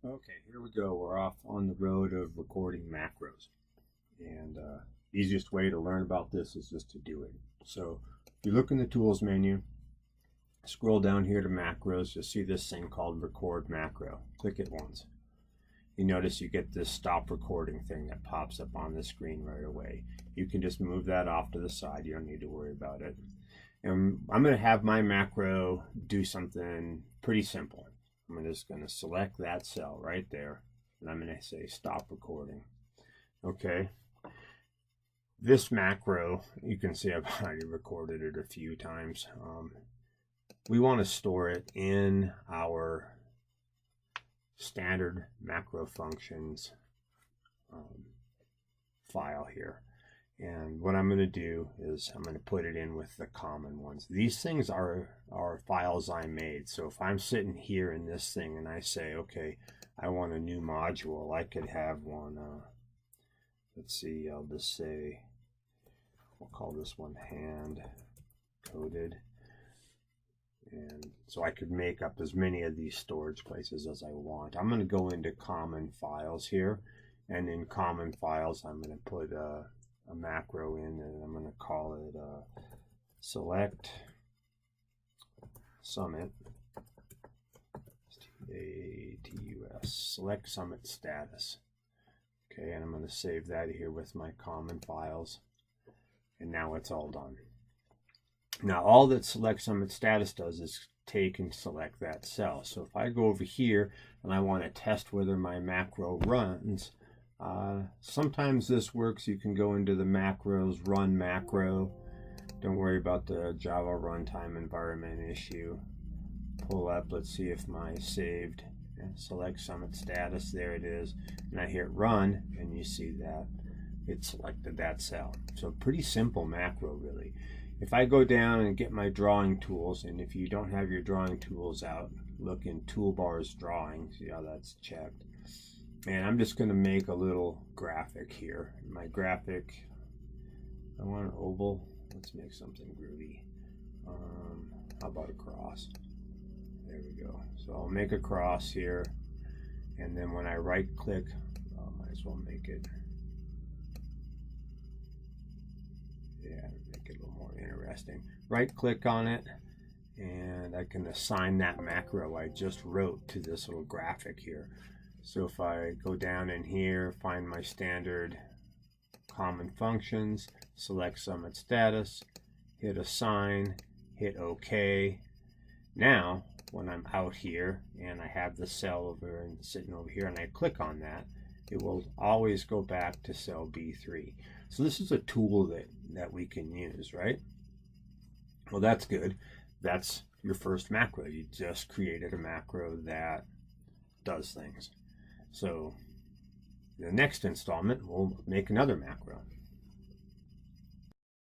Okay, here we go. We're off on the road of recording macros. And easiest way to learn about this is just to do it. So if you look in the tools menu, scroll down here to macros, you'll see this thing called record macro. Click it once. You notice you get this stop recording thing that pops up on the screen right away. You can just move that off to the side. You don't need to worry about it. And I'm going to have my macro do something pretty simple. I'm just going to select that cell right there, and I'm going to say stop recording. Okay. This macro, you can see I've already recorded it a few times. We want to store it in our standard macro functions file here. And what I'm going to do is I'm going to put it in with the common ones. These things are files I made. So if I'm sitting here in this thing and I say, okay, I want a new module, I could have one, let's see, I'll just say, we'll call this one hand coded. And so I could make up as many of these storage places as I want. I'm going to go into common files here. And in common files, I'm going to put a macro in, and I'm going to call it select summit status, select summit status. Okay, and I'm going to save that here with my common files, and now it's all done. Now all that select summit status does is take and select that cell. So if I go over here and I want to test whether my macro runs, sometimes this works. You can go into the macros, run macro. Don't worry about the Java runtime environment issue. Pull up, let's see if my saved, select summit status, there it is. And I hit run, and you see that it selected that cell. So pretty simple macro, really. If I go down and get my drawing tools, and if you don't have your drawing tools out, look in toolbars drawing, see how that's checked. And I'm just going to make a little graphic here. My graphic, I want an oval. Let's make something groovy. How about a cross? There we go. So I'll make a cross here. And then when I right click, I might as well make it, make it a little more interesting. Right click on it, and I can assign that macro I just wrote to this little graphic here. So if I go down in here, find my standard common functions, select summit status, hit assign, hit OK. Now, when I'm out here and I have the cell over and sitting over here and I click on that, it will always go back to cell B3. So this is a tool that we can use, right? Well, that's good. That's your first macro. You just created a macro that does things. So the next installment, we'll make another macro.